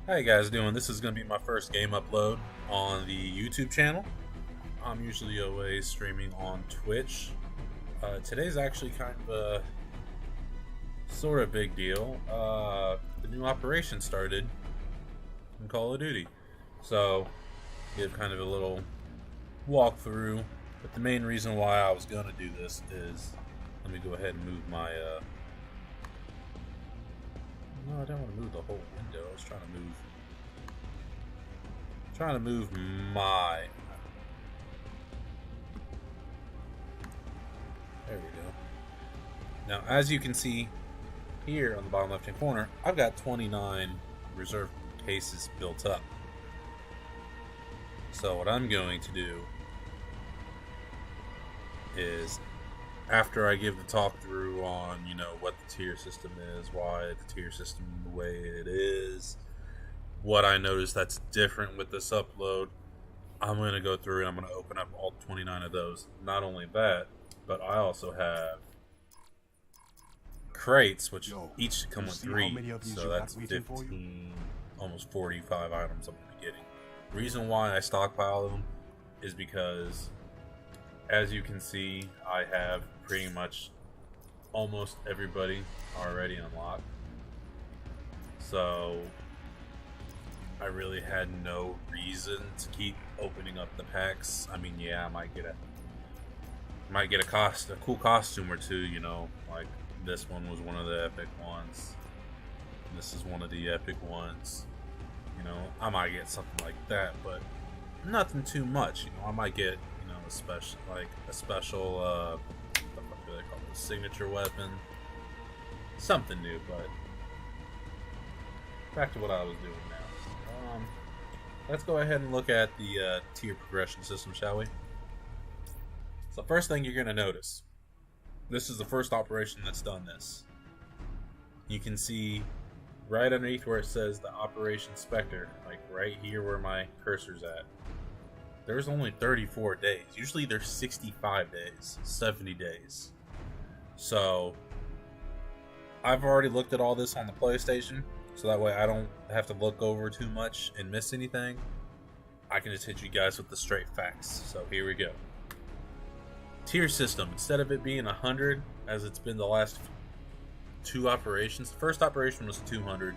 How you guys doing? This is going to be my first game upload on the YouTube channel. I'm usually always streaming on Twitch. Today's actually kind of a sort of big deal. The new operation started in Call of Duty. So, give kind of a little walkthrough. But the main reason why I was going to do this is, let me go ahead and move my no, I don't want to move the whole window. I was trying to move my. There we go. Now, as you can see here on the bottom left-hand corner, I've got 29 reserve cases built up. So what I'm going to do is, after I give the talk through on, what the tier system is, why the tier system the way it is, what I noticed that's different with this upload, I'm going to go through and I'm going to open up all 29 of those. Not only that, but I also have crates, which each come with 3, so that's 15, almost 45 items I'm going to be getting. The reason why I stockpile them is because, as you can see, I have pretty much almost everybody already unlocked. So I really had no reason to keep opening up the packs. I mean, yeah, I might get a cool costume or two, like this one was one of the epic ones. This is one of the epic ones. I might get something like that, but nothing too much. I might get a special, what the fuck do they call it? A signature weapon, something new. But back to what I was doing now. Let's go ahead and look at the tier progression system, shall we? So first thing you're going to notice, this is the first operation that's done this. You can see right underneath where it says the Operation Specter, like right here where my cursor's at, there's only 34 days. Usually there's 65 days, 70 days. So I've already looked at all this on the PlayStation, so that way I don't have to look over too much and miss anything. I can just hit you guys with the straight facts. So here we go. Tier system, instead of it being 100 as it's been the last 2 operations, the first operation was 200.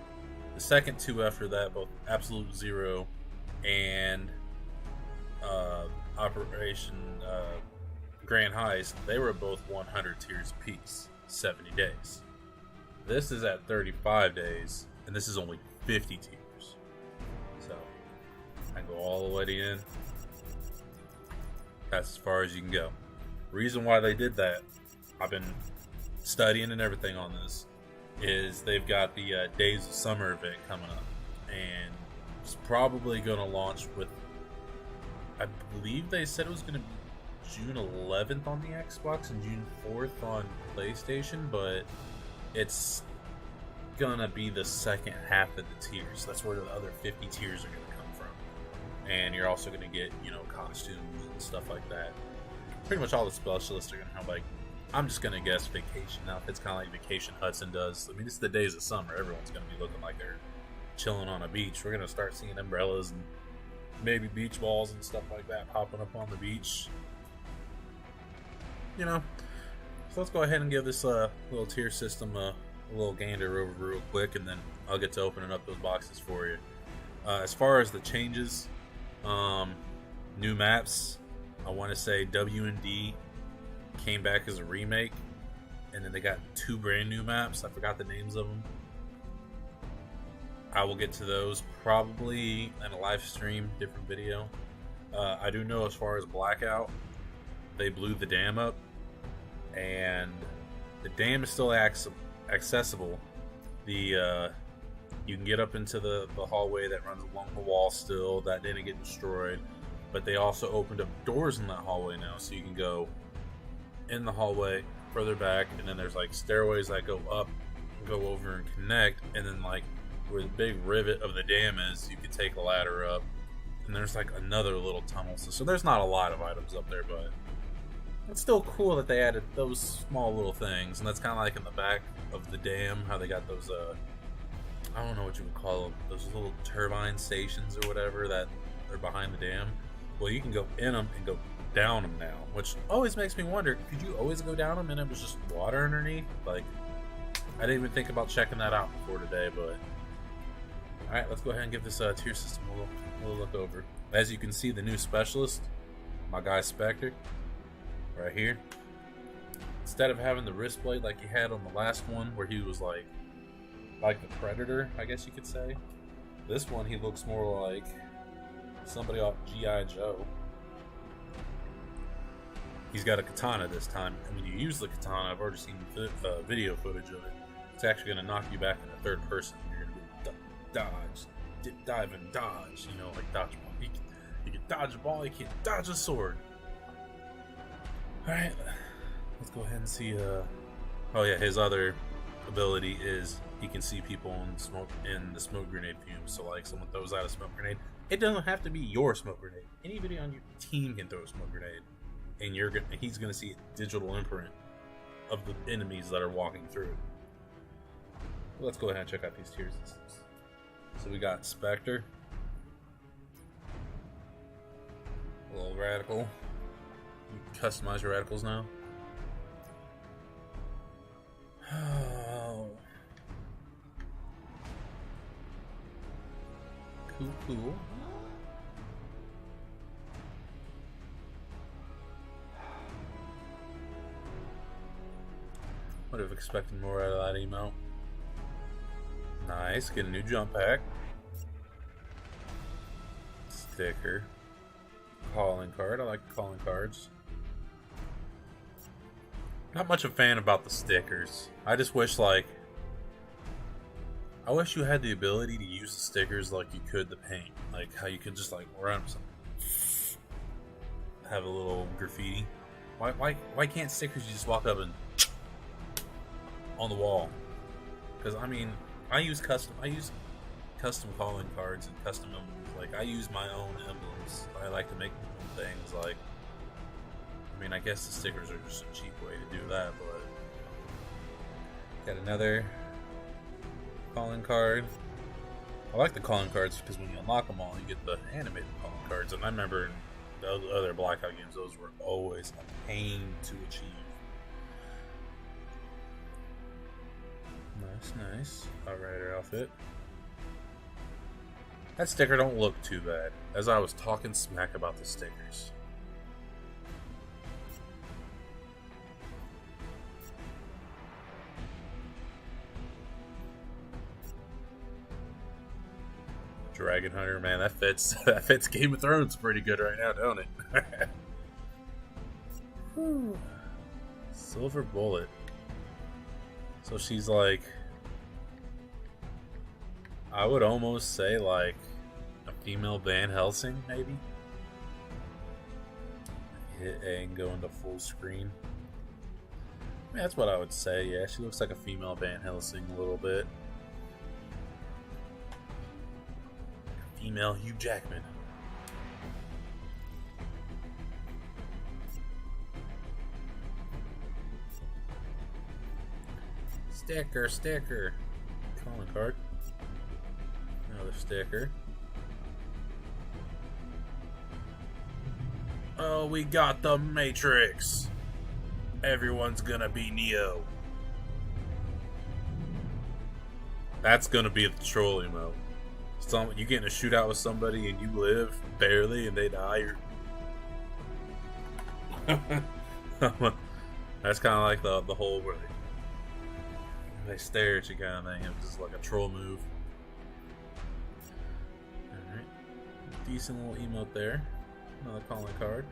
The second 2 after that, both Absolute Zero and Operation Grand Heist, they were both 100 tiers apiece, 70 days. This is at 35 days, and this is only 50 tiers. So I go all the way to the end. That's as far as you can go. Reason why they did that, I've been studying and everything on this, is they've got the Days of Summer event coming up, and it's probably going to launch with, I believe they said it was going to be June 11th on the Xbox and June 4th on PlayStation, but it's going to be the second half of the tiers. That's where the other 50 tiers are going to come from. And you're also going to get, costumes and stuff like that. Pretty much all the specialists are going to have, I'm just going to guess vacation outfits, kind of like Vacation Hudson does. I mean, it's the Days of Summer. Everyone's going to be looking like they're chilling on a beach. We're going to start seeing umbrellas and maybe beach balls and stuff like that popping up on the beach. So let's go ahead and give this little tier system a little gander over real quick, and then I'll get to opening up those boxes for you. As far as the changes, new maps, I want to say W&D came back as a remake, and then they got 2 brand new maps. I forgot the names of them. I will get to those probably in a live stream, different video. I do know as far as Blackout, they blew the dam up, and the dam is still accessible. You can get up into the hallway that runs along the wall still. That didn't get destroyed, but they also opened up doors in that hallway now, so you can go in the hallway further back, and then there's stairways that go up, go over and connect, and then where the big rivet of the dam is, you can take a ladder up, and there's another little tunnel. So there's not a lot of items up there, but it's still cool that they added those small little things. And that's kind of like in the back of the dam, how they got those I don't know what you would call them, those little turbine stations or whatever that are behind the dam. Well, you can go in them and go down them now, which always makes me wonder, could you always go down them and it was just water underneath? Like, I didn't even think about checking that out before today, but alright, let's go ahead and give this tier system a little look over. As you can see, the new specialist, my guy Specter, right here. Instead of having the wrist blade like he had on the last one, where he was like the Predator, I guess you could say, this one he looks more like somebody off G.I. Joe. He's got a katana this time, and when you use the katana, I've already seen video footage of it. It's actually going to knock you back in the third person. You're going to dodge, dip, dive, and dodge. You know, like dodgeball. You can dodge a ball, you can't dodge a sword. Alright, let's go ahead and see. Oh yeah, his other ability is he can see people in the smoke grenade fumes. So like someone throws out a smoke grenade, it doesn't have to be your smoke grenade. Anybody on your team can throw a smoke grenade, and he's gonna see a digital imprint of the enemies that are walking through. Let's go ahead and check out these tier systems. So we got Specter, a little radical. You can customize your radicals now. Oh. Cool. Would have expected more out of that emote. Nice, get a new jump pack. Sticker. Calling card, I like calling cards. Not much of a fan about the stickers. I just wish, like, I wish you had the ability to use the stickers like you could the paint. Like how you could just like run something, have a little graffiti. Why can't stickers you just walk up and on the wall? Because I mean, I use custom calling cards and custom emblems. Like I use my own emblems. I like to make things. Like, I mean, I guess the stickers are just a cheap way to do that. But got another calling card. I like the calling cards because when you unlock them all, you get the animated calling cards. And I remember in the other Blackout games, those were always a pain to achieve. Nice. Outrider outfit. That sticker don't look too bad, as I was talking smack about the stickers. Dragon Hunter, man, that fits Game of Thrones pretty good right now, don't it? Silver Bullet. So she's like, I would almost say like a female Van Helsing, maybe. Hit A and go into full screen. I mean, that's what I would say. Yeah, she looks like a female Van Helsing a little bit. Female Hugh Jackman. Sticker. Calling card. Another sticker. Oh, we got the Matrix. Everyone's gonna be Neo. That's gonna be the troll emote. You get in a shootout with somebody and you live barely and they die. That's kind of like the whole where they stare at you kind of thing. It's just like a troll move. Alright. Decent little emote there. Another calling card.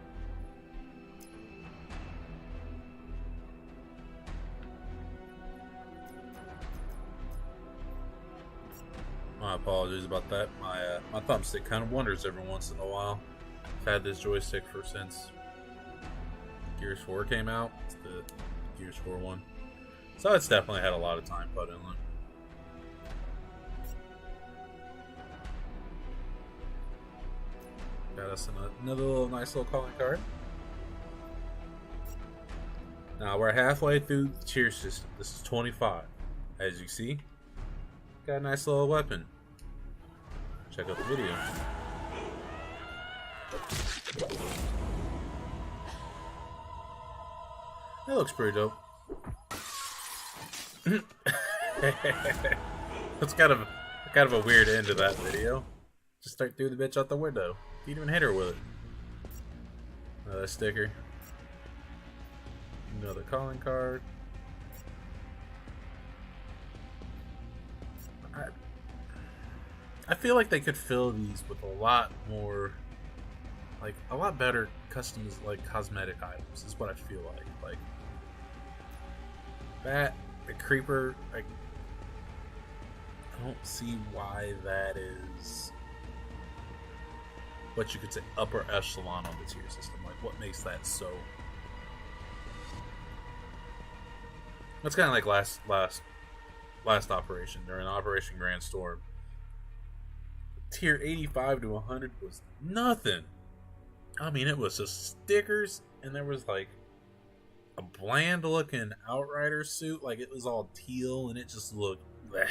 My apologies about that. My thumbstick kind of wanders every once in a while. I've had this joystick since Gears 4 came out. It's the Gears 4 one. So it's definitely had a lot of time put in it. Got us another nice little calling card. Now we're halfway through the tier system. This is 25. As you see, Got a nice little weapon. Check out the video. That looks pretty dope. That's kind of a weird end to that video. Just start threw the bitch out the window. Didn't even hit her with it. Another sticker. Another calling card. I feel like they could fill these with a lot more, like a lot better customs, like cosmetic items. Is what I feel like. Like that, the creeper. Like I don't see why that is what you could say upper echelon on the tier system. Like what makes that so? That's kind of like last operation during Operation Grand Storm. Tier 85 to 100 was nothing. I mean, it was just stickers, and there was like a bland looking Outrider suit. Like it was all teal, and it just looked bleh.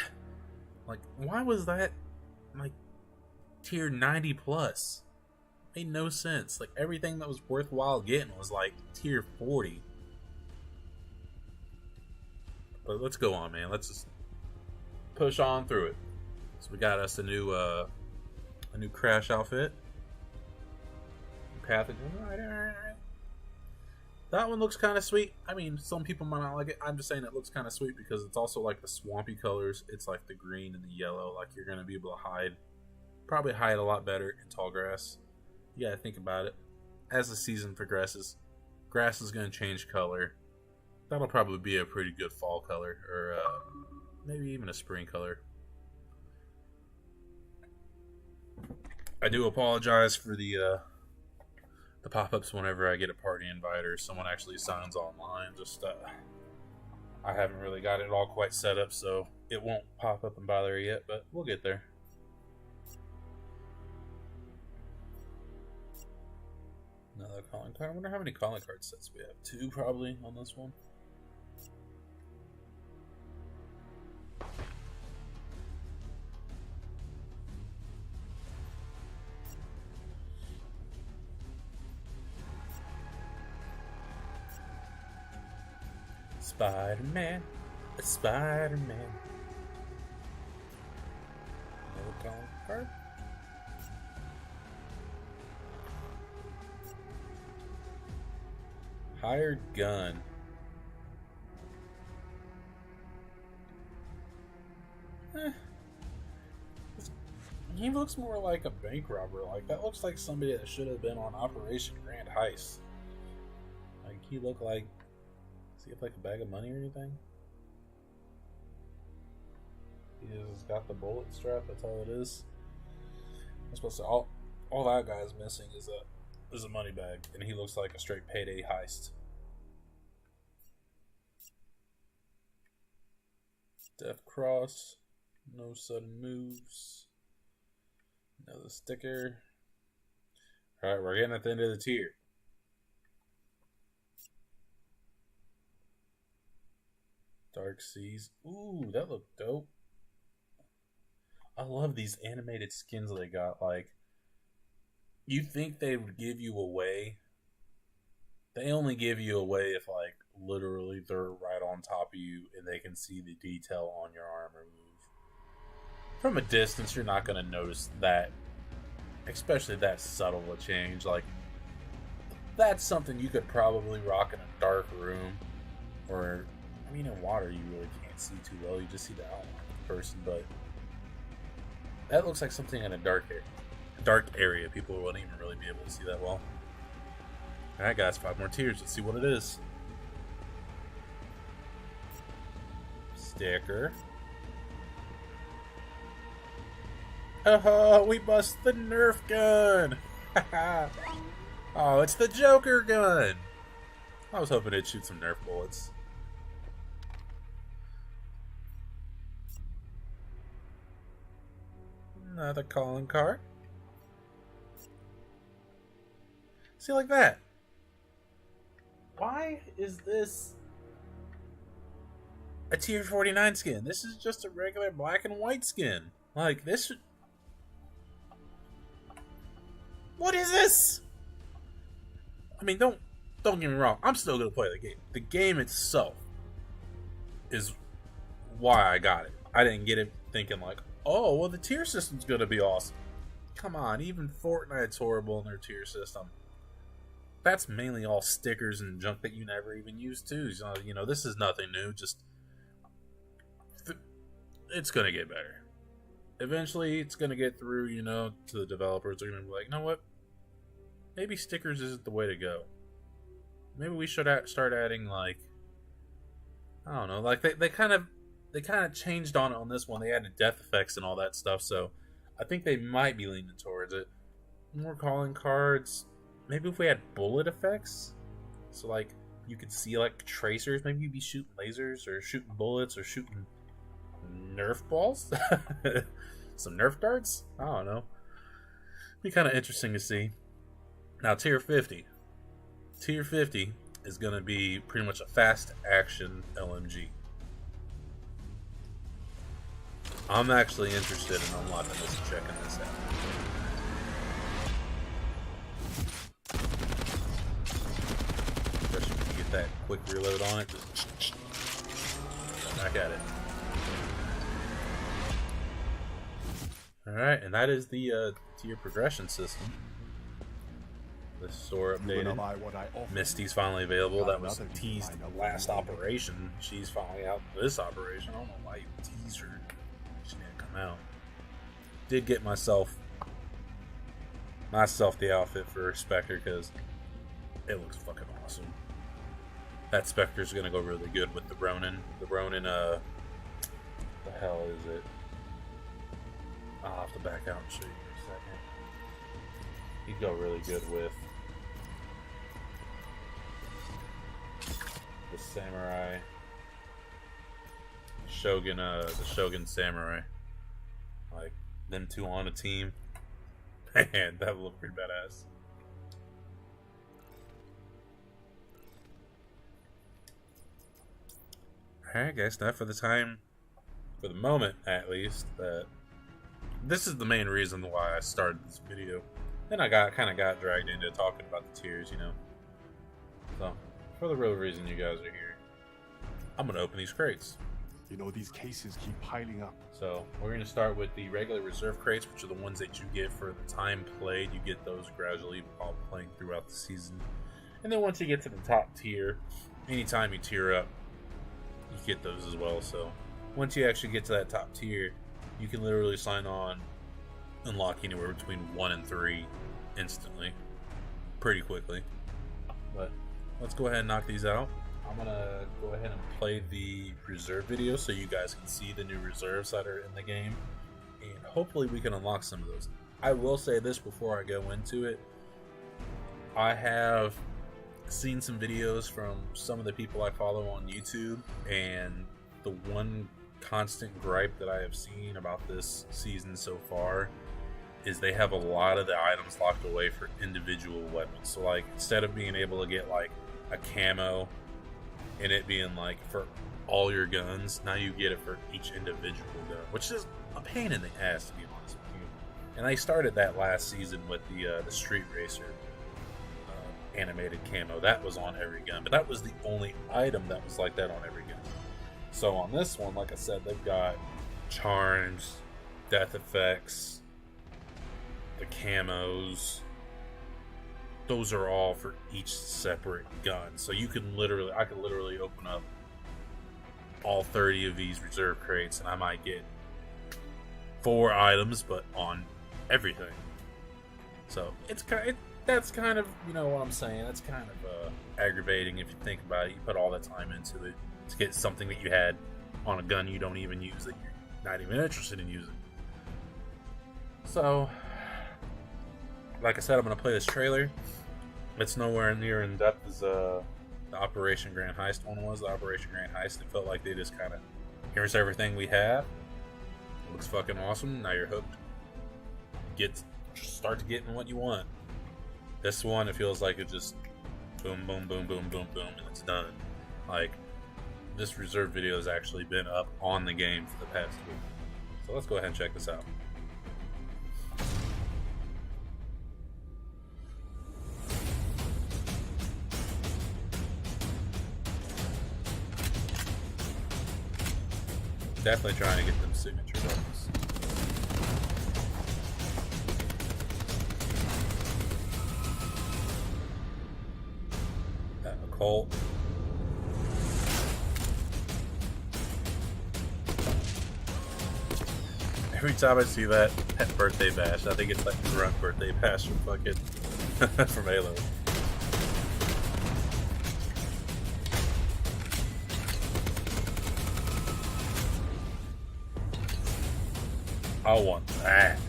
Like, why was that like tier 90 plus? Made no sense. Like everything that was worthwhile getting was like tier 40. But let's go on, man. Let's just push on through it. So we got us a new Crash outfit. Pathogen. Alright. That one looks kind of sweet. I mean, some people might not like it. I'm just saying it looks kind of sweet because it's also like the swampy colors. It's like the green and the yellow. Like you're going to be able to probably hide a lot better in tall grass. You gotta think about it. As the season progresses, grass is going to change color. That'll probably be a pretty good fall color, or maybe even a spring color. I do apologize for the pop-ups whenever I get a party invite or someone actually signs online. Just I haven't really got it all quite set up, so it won't pop up and bother you yet, but we'll get there. Another calling card. I wonder how many calling card sets we have. 2 probably on this one. Spider-Man, Spider-Man. Another calling card. Hired gun. He looks more like a bank robber. Like that looks like somebody that should have been on Operation Grand Heist. Like he looked like. Does he have like a bag of money or anything? He just got the bullet strap. That's all it is. I'm supposed to all that guy is missing is a money bag, and he looks like a straight payday heist. Death Cross. No sudden moves. Another sticker. Alright, we're getting at the end of the tier. Dark Seas. Ooh, that looked dope. I love these animated skins they got. Like, you think they would give you away. They only give you away if, like, literally they're right on top of you and they can see the detail on your armor move. From a distance, you're not going to notice that, especially that subtle a change. Like, that's something you could probably rock in a dark room, or, I mean, in water you really can't see too well. You just see the outline of the person, but that looks like something in a dark area. People wouldn't even really be able to see that well. Alright guys, 5 more tiers. Let's see what it is. Sticker. Oh, we bust the Nerf gun! Oh, it's the Joker gun! I was hoping it'd shoot some Nerf bullets. Another calling card. See, like that. Why is this a tier 49 skin. This is just a regular black and white skin. Like, this... What is this? I mean, don't get me wrong. I'm still going to play the game. The game itself is why I got it. I didn't get it thinking like, oh, well, the tier system's going to be awesome. Come on, even Fortnite's horrible in their tier system. That's mainly all stickers and junk that you never even use too. So, you know, this is nothing new. Just it's gonna get better. Eventually, it's gonna get through. You know, to the developers. They're gonna be like, you know what? Maybe stickers isn't the way to go. Maybe we should start adding like, I don't know, like they kind of changed on it on this one. They added death effects and all that stuff. So I think they might be leaning towards it. More calling cards. Maybe if we had bullet effects, so like you could see like tracers. Maybe you'd be shooting lasers or shooting bullets or shooting Nerf balls, some Nerf darts. I don't know. Be kind of interesting to see. Now tier 50. Tier 50 is going to be pretty much a fast action LMG. I'm actually interested in unlocking this and checking this out. That quick reload on it, just back at it. Alright, and that is the tier progression system. The store updated. Misty's finally available. That was teased in the last operation. She's finally out in this operation. I don't know why you teased her. She didn't come out. Did get myself the outfit for Specter because it looks fucking awesome. That Specter's gonna go really good with the Ronin. The Ronin, the hell is it? I'll have to back out and show you in a second. He'd go really good with the Samurai. Shogun, the Shogun Samurai. Like, them two on a team. Man, that would look pretty badass. Alright guys, now for the moment at least, that this is the main reason why I started this video. Then I kind of got dragged into talking about the tiers, you know. So, for the real reason you guys are here, I'm going to open these crates. You know, these cases keep piling up. So, we're going to start with the regular reserve crates, which are the ones that you get for the time played. You get those gradually while playing throughout the season. And then once you get to the top tier, anytime you tier up, you get those as well. So once you actually get to that top tier, you can literally sign on, unlock anywhere between 1 and 3 instantly, pretty quickly. But let's go ahead and knock these out. I'm gonna go ahead and play the reserve video so you guys can see the new reserves that are in the game, and hopefully we can unlock some of those. I will say this before I go into it. I have seen some videos from some of the people I follow on YouTube, and the one constant gripe that I have seen about this season so far is they have a lot of the items locked away for individual weapons. So like, instead of being able to get like a camo and it being like for all your guns, now you get it for each individual gun, which is a pain in the ass, to be honest with you. And I started that last season with the Street Racer animated camo. That was on every gun, but that was the only item that was like that on every gun. So on this one, like I said, they've got charms, death effects, the camos. Those are all for each separate gun. So you can I could literally open up all 30 of these reserve crates and I might get 4 items, but on everything. So that's kind of, you know what I'm saying, that's kind of aggravating if you think about it. You put all that time into it to get something that you had on a gun you don't even use, that you're not even interested in using. So, like I said, I'm going to play this trailer. It's nowhere near in depth as the Operation Grand Heist one was. The Operation Grand Heist, it felt like they just kind of, here's everything we have. It looks fucking awesome. Now you're hooked. Start getting what you want. This one, it feels like it just boom, boom, boom, boom, boom, boom, and it's done. Like, this reserve video has actually been up on the game for the past week. So let's go ahead and check this out. Definitely trying to get them signature levels. A Colt. Every time I see that birthday bash, I think it's like Grunt birthday bash from fucking from Halo. I want that.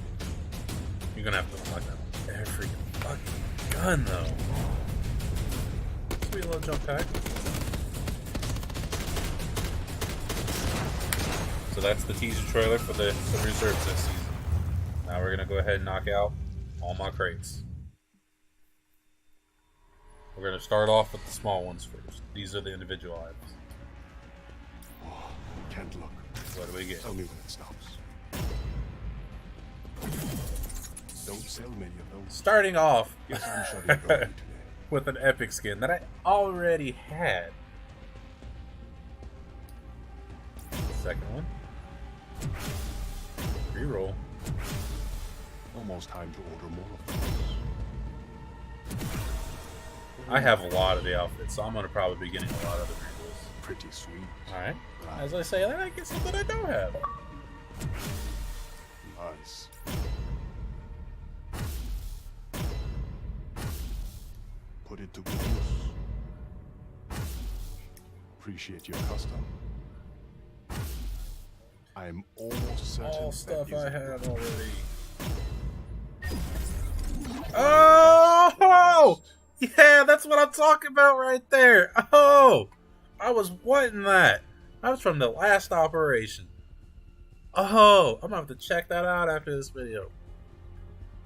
You're gonna have to unlock that on every fucking gun though. Sweet little jump pack. So that's the teaser trailer for the reserves this season. Now we're gonna go ahead and knock out all my crates. We're gonna start off with the small ones first. These are the individual items. Oh, can't look. What do we get? Tell me when it stops. Don't sell many of those. Starting off Guess I'm shutting it down today. with an epic skin that I already had. Second one. Reroll. Almost time to order more of those. I have a lot of the outfits, so I'm gonna probably be getting a lot of the rerolls. Pretty sweet. Alright. As I say that, I get something I don't have. Nice. Put it to good use. Appreciate your custom. I'm almost certain All that stuff isn't I have good. already. Oh! Yeah, that's what I'm talking about right there. Oh! I was wanting that. That was from the last operation. Oh! I'm gonna have to check that out after this video.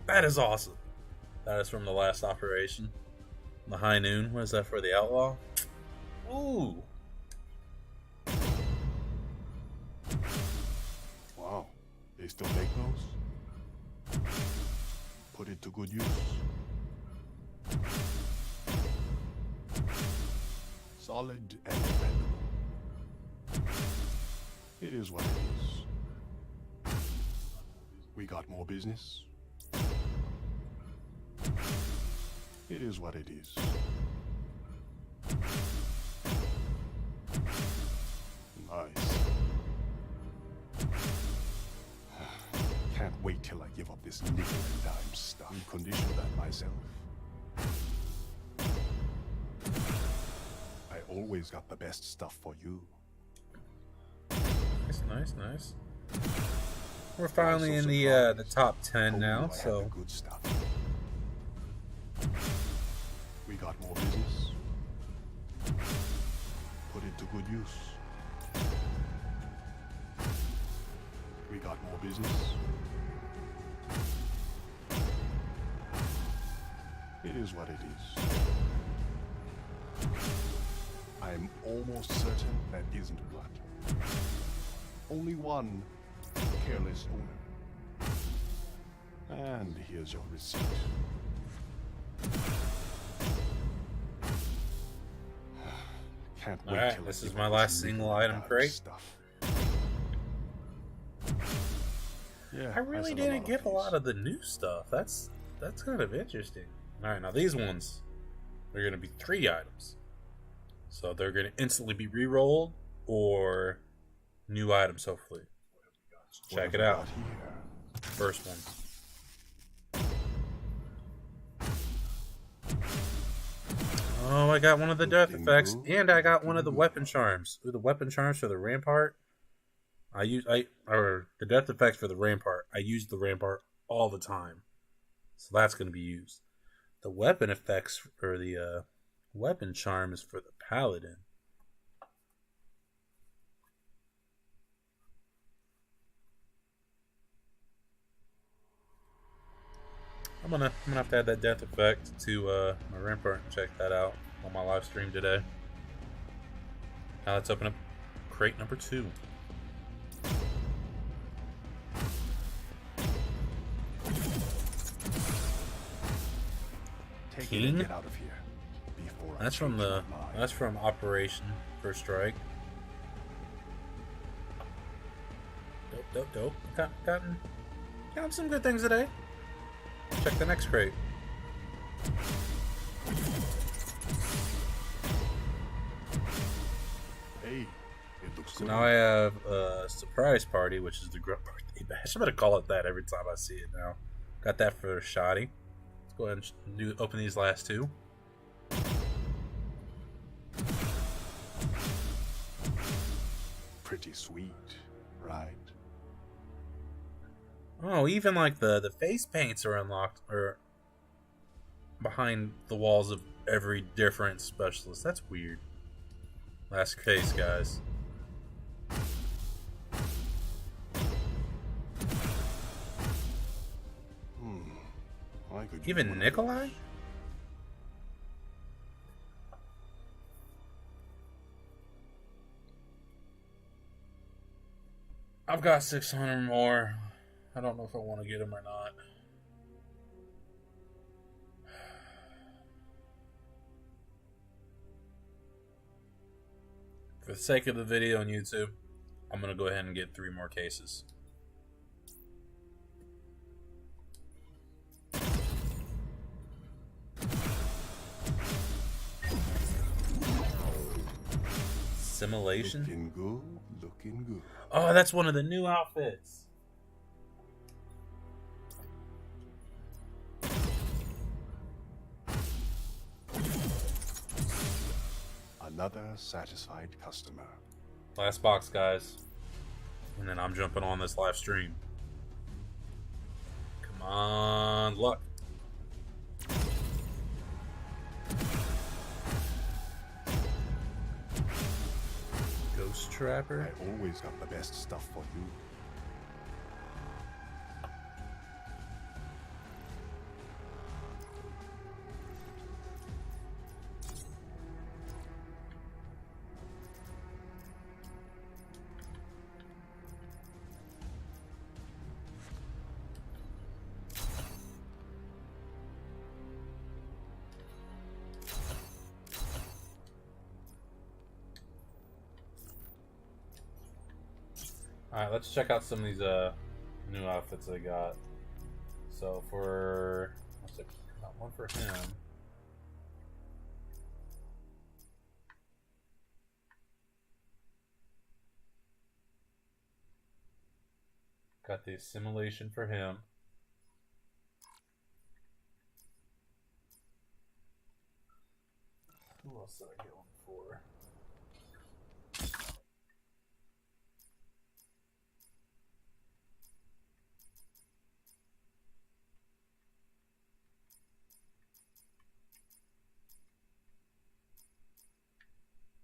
That is awesome. That is from the last operation. The High Noon. What is that for? The Outlaw? Ooh. Wow. They still make those? Put it to good use. Solid and dependable. It is what it is. We got more business. It is what it is. Nice. Can't wait till I give up this nickel and dime stuff. Recondition that myself. I always got the best stuff for you. Nice, nice, nice. We're finally in the top 10 now, I had so the good stuff. We got more business. Put it to good use. We got more business. It is what it is. I'm almost certain that isn't blood. Only one careless owner. And here's your receipt. Can't wait Alright, till I this is give my up last this single nickel item and dime crate. stuff. Yeah, I really said didn't get a these. lot of the new stuff. That's kind of interesting. Alright, now these ones, they're going to be 3 items. So they're going to instantly be re-rolled or new items, hopefully. Check it out. First one. Oh, I got one of the death effects, and I got one of the weapon charms. Ooh, the weapon charms for the Rampart. Or the death effects for the Rampart. I use the Rampart all the time, so that's going to be used. The weapon effects or the weapon charm is for the Paladin. I'm gonna have to add that death effect to my Rampart and check that out on my live stream today. Now let's open up crate number 2. Take it and get out of here before I That's from change the my mind. that's from Operation First Strike. Dope. Gotten some good things today. Check the next crate. Hey, it looks So good. now I have a surprise party, which is the Grunt birthday bash. I'm gonna call it that every time I see it now. Got that for Shoddy. Let's go ahead and open these last 2. Pretty sweet, right? Oh, even like the face paints are unlocked or behind the walls of every different specialist. That's weird. Last case, guys. I could use Even one of Nikolai? those. I've got 600 more. I don't know if I want to get them or not. For the sake of the video on YouTube, I'm going to go ahead and get 3 more cases. Simulation? Looking good. Oh, that's one of the new outfits. Another satisfied customer. Last box, guys. And then I'm jumping on this live stream. Come on, luck. Ghost Trapper. I always got the best stuff for you. Alright, let's check out some of these new outfits I got. So for got one for him. Got the assimilation for him. Who else did I get one for?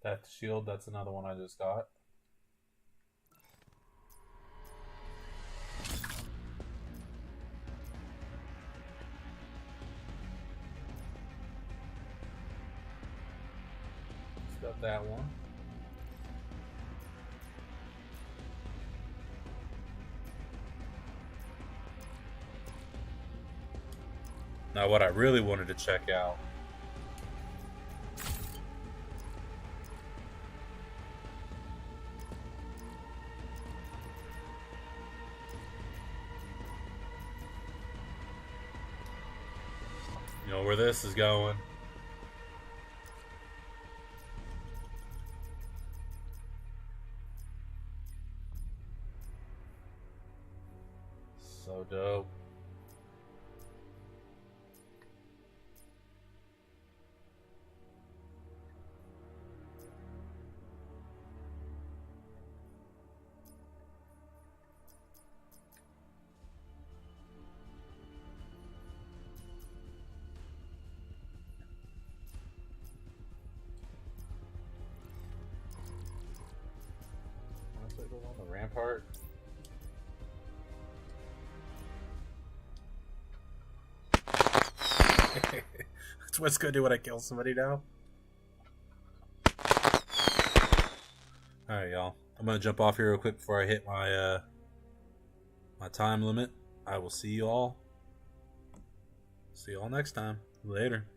That shield, that's another one I just got. Just got that one. Now what I really wanted to check out you know where this is going. So dope. On the rampart. That's what's gonna do when I kill somebody now. Alright, y'all. I'm gonna jump off here real quick before I hit my time limit. I will see you all. See you all next time. Later.